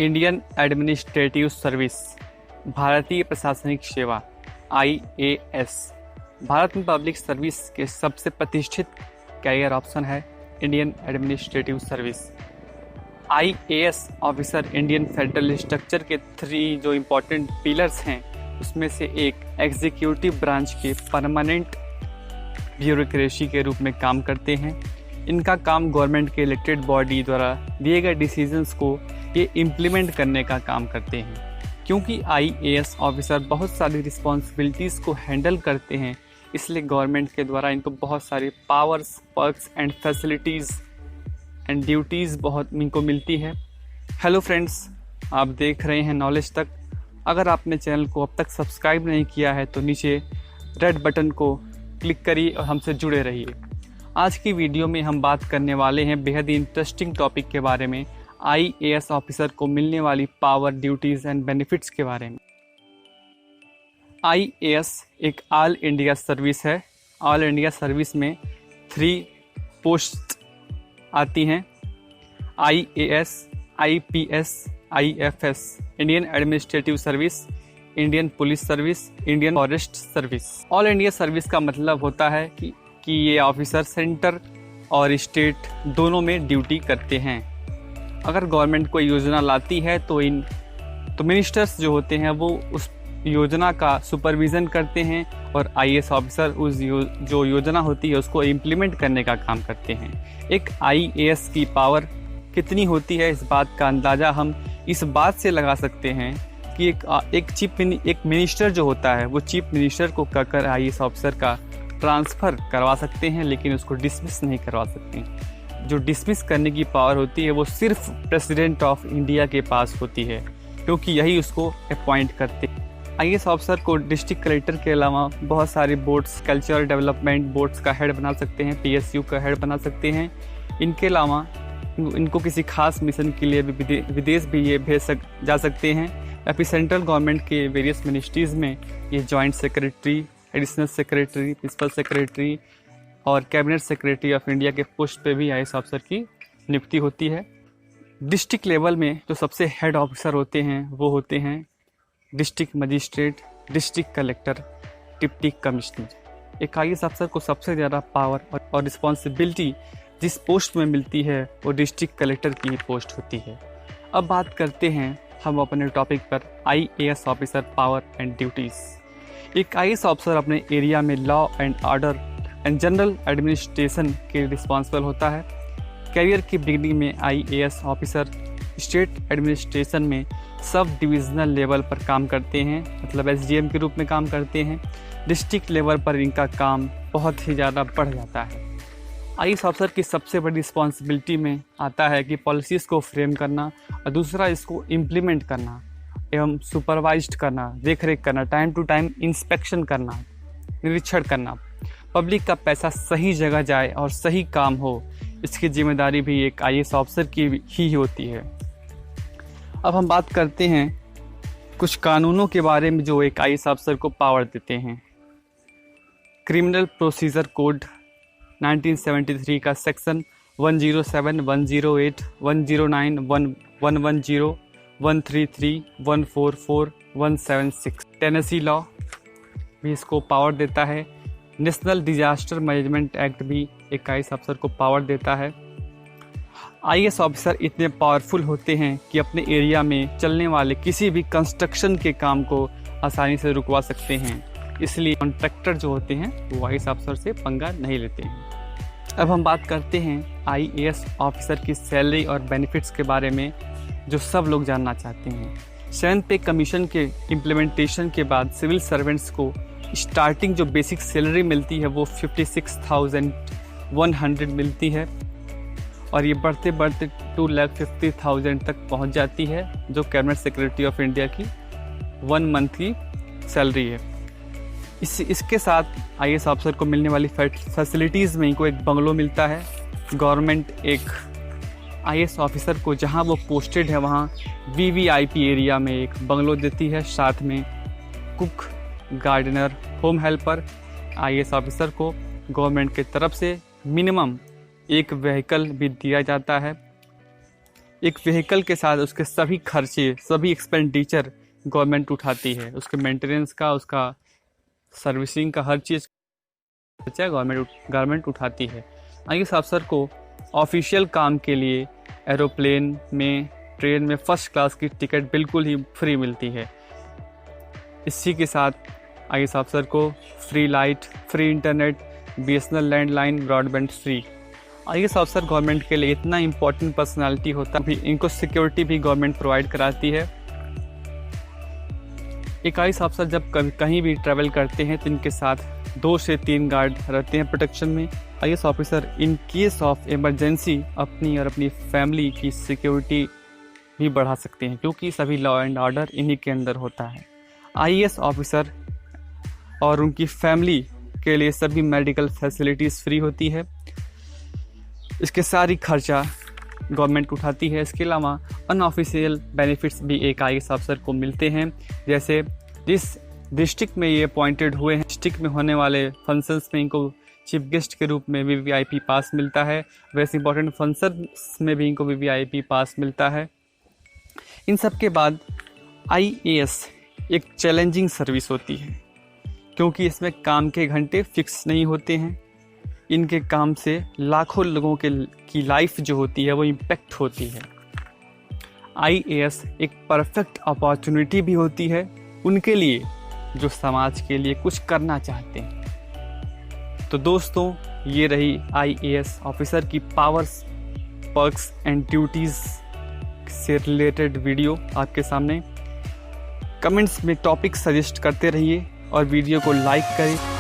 Indian administrative service, भारतीय प्रशासनिक सेवा IAS, भारत में पब्लिक सर्विस के सबसे प्रतिष्ठित कैरियर ऑप्शन है Indian administrative service. IAS officer Indian federal structure के 3 जो इम्पोर्टेंट पिलर्स हैं उसमें से एक एग्जीक्यूटिव ब्रांच के परमानेंट ब्यूरोक्रेसी के रूप में काम करते हैं। इनका काम गवर्नमेंट के इलेक्टेड बॉडी द्वारा दिए गए डिसीजंस को ये इम्प्लीमेंट करने का काम करते हैं। क्योंकि IAS ऑफिसर बहुत सारी रिस्पॉन्सिबिलिटीज़ को हैंडल करते हैं, इसलिए गवर्नमेंट के द्वारा इनको बहुत सारी powers, perks and facilities and duties बहुत इनको मिलती है। हेलो फ्रेंड्स, आप देख रहे हैं नॉलेज तक। अगर आपने चैनल को अब तक सब्सक्राइब नहीं किया है तो नीचे रेड बटन को क्लिक करिए और हमसे जुड़े रहिए। आज की वीडियो में हम बात करने वाले हैं बेहद ही इंटरेस्टिंग टॉपिक के बारे में, IAS ऑफिसर को मिलने वाली पावर, ड्यूटीज़ एंड बेनिफिट्स के बारे में। IAS एक ऑल इंडिया सर्विस है। ऑल इंडिया सर्विस में 3 पोस्ट आती हैं, IAS, IPS, IFS, Indian administrative service, Indian police service, Indian forest service. All India service का मतलब होता है कि ये ऑफिसर सेंटर और स्टेट दोनों में ड्यूटी करते हैं। अगर गवर्नमेंट कोई योजना लाती है तो मिनिस्टर्स जो होते हैं वो उस योजना का सुपरविज़न करते हैं और IAS ऑफिसर उस जो योजना होती है उसको इम्प्लीमेंट करने का काम करते हैं। एक IAS की पावर कितनी होती है, इस बात का अंदाज़ा हम इस बात से लगा सकते हैं कि एक मिनिस्टर जो होता है वो चीफ मिनिस्टर को कहकर IAS ऑफिसर का ट्रांसफ़र करवा सकते हैं, लेकिन उसको डिसमिस नहीं करवा सकते। जो डिसमिस करने की पावर होती है वो सिर्फ प्रेसिडेंट ऑफ इंडिया के पास होती है, क्योंकि यही उसको अपॉइंट करते हैं। IAS ऑफिसर को डिस्ट्रिक्ट कलेक्टर के अलावा बहुत सारे बोर्ड्स, कल्चरल डेवलपमेंट बोर्ड्स का हेड बना सकते हैं, PSU का हेड बना सकते हैं। इनके अलावा इनको किसी खास मिशन के लिए भी विदेश भी ये भेज जा सकते हैं, या फिर सेंट्रल गवर्नमेंट के वेरियस मिनिस्ट्रीज़ में ये joint secretary, additional secretary, principal secretary और कैबिनेट सेक्रेटरी ऑफ इंडिया के पोस्ट पे भी IAS ऑफिसर की नियुक्ति होती है। डिस्ट्रिक्ट लेवल में जो सबसे हेड ऑफिसर होते हैं वो होते हैं district magistrate, district collector, deputy commissioner. एक IAS ऑफिसर को सबसे ज़्यादा पावर और रिस्पॉन्सिबिलिटी जिस पोस्ट में मिलती है वो डिस्ट्रिक्ट कलेक्टर की ही पोस्ट होती है। अब बात करते हैं हम अपने टॉपिक पर, IAS officer power and duties. एक IAS ऑफिसर अपने एरिया में law and order and general administration के रिस्पॉन्सिबल होता है। कैरियर की बिगनिंग में IAS ऑफिसर स्टेट एडमिनिस्ट्रेशन में सब डिविजनल लेवल पर काम करते हैं, मतलब SDM के रूप में काम करते हैं। डिस्ट्रिक्ट लेवल पर इनका काम बहुत ही ज़्यादा बढ़ जाता है। IAS ऑफिसर की सबसे बड़ी रिस्पॉन्सिबिलिटी में आता है कि पॉलिसीज़ को फ्रेम करना और दूसरा इसको इम्प्लीमेंट करना एवं सुपरवाइज्ड करना, देख रेख करना, टाइम टू टाइम इंस्पेक्शन करना, निरीक्षण करना, पब्लिक का पैसा सही जगह जाए और सही काम हो, इसकी जिम्मेदारी भी एक IAS ऑफिसर की ही होती है। अब हम बात करते हैं कुछ कानूनों के बारे में जो एक IAS ऑफिसर को पावर देते हैं। क्रिमिनल प्रोसीजर कोड 1973 का सेक्शन 107, 108, 109, 110, 133, 144, 176 टेनेसी लॉ भी इसको पावर देता है। नेशनल डिजास्टर मैनेजमेंट एक्ट भी एक IAS ऑफिसर को पावर देता है। IAS ऑफिसर इतने पावरफुल होते हैं कि अपने एरिया में चलने वाले किसी भी कंस्ट्रक्शन के काम को आसानी से रुकवा सकते हैं, इसलिए कॉन्ट्रैक्टर जो होते हैं वो IAS ऑफिसर से पंगा नहीं लेते हैं। अब हम बात करते हैं IAS ऑफिसर की सैलरी और बेनिफिट्स के बारे में, जो सब लोग जानना चाहते हैं। 7th पे कमीशन के इम्प्लीमेंटेशन के बाद सिविल सर्वेंट्स को स्टार्टिंग जो बेसिक सैलरी मिलती है वो 56,100 मिलती है और ये बढ़ते बढ़ते 2,50,000 तक पहुंच जाती है, जो कैबिनेट सेक्रेटरी ऑफ इंडिया की 1 मंथ की सैलरी है। इसके साथ IAS ऑफिसर को मिलने वाली फैसिलिटीज़ में इनको एक बंगलो मिलता है। गवर्नमेंट एक IAS ऑफिसर को जहां वो पोस्टेड है वहां VVIP एरिया में एक बंगलो देती है, साथ में cook, gardener, home helper. IAS officer को गवर्नमेंट की तरफ से मिनिमम एक व्हीकल भी दिया जाता है। एक व्हीकल के साथ उसके सभी खर्चे, सभी एक्सपेंडिचर गवर्नमेंट उठाती है। उसके मेंटेनेंस का, उसका सर्विसिंग का, हर चीज़ खर्चा गवर्नमेंट उठाती है। आईएएस अफसर को ऑफिशियल काम के लिए एरोप्लेन में, ट्रेन में फर्स्ट क्लास की टिकट बिल्कुल ही फ्री मिलती है। इसी के साथ आईएएस अफसर को free light, free internet, BSNL landline, broadband free. IAS अफसर गवर्नमेंट के लिए इतना इम्पोर्टेंट पर्सनालिटी होता है, इनको सिक्योरिटी भी गवर्नमेंट प्रोवाइड कराती है। एक आईएएस अफसर जब कहीं भी ट्रैवल करते हैं तो इनके साथ 2 से 3 गार्ड रहते हैं प्रोटेक्शन में। IAS officer in case of emergency अपनी और अपनी फैमिली की सिक्योरिटी भी बढ़ा सकते हैं, क्योंकि सभी लॉ एंड ऑर्डर इन्हीं के अंदर होता है। आईएएस ऑफिसर और उनकी फैमिली के लिए सभी मेडिकल फैसिलिटीज़ फ्री होती है। इसके सारी खर्चा गवर्नमेंट उठाती है। इसके अलावा अनऑफिशियल बेनिफिट्स भी एक आईएएस अफसर को मिलते हैं, जैसे जिस डिस्ट्रिक्ट में ये अपॉइंटेड हुए हैं, डिस्ट्रिक्ट में होने वाले फंक्शंस में इनको चीफ गेस्ट के रूप में वीवीआईपी पास मिलता है। वैसे इंपॉर्टेंट फंक्शंस में भी इनको वीवीआईपी पास मिलता है। इन सब के बाद आईएएस एक चैलेंजिंग सर्विस होती है, क्योंकि इसमें काम के घंटे फिक्स नहीं होते हैं। इनके काम से लाखों लोगों की लाइफ जो होती है वो इम्पैक्ट होती है। आईएएस एक परफेक्ट अपॉर्चुनिटी भी होती है उनके लिए जो समाज के लिए कुछ करना चाहते हैं। तो दोस्तों, ये रही आईएएस ऑफिसर की पावर्स, पर्क्स एंड ड्यूटीज़ से रिलेटेड वीडियो आपके सामने। कमेंट्स में टॉपिक सजेस्ट करते रहिए और वीडियो को लाइक करें।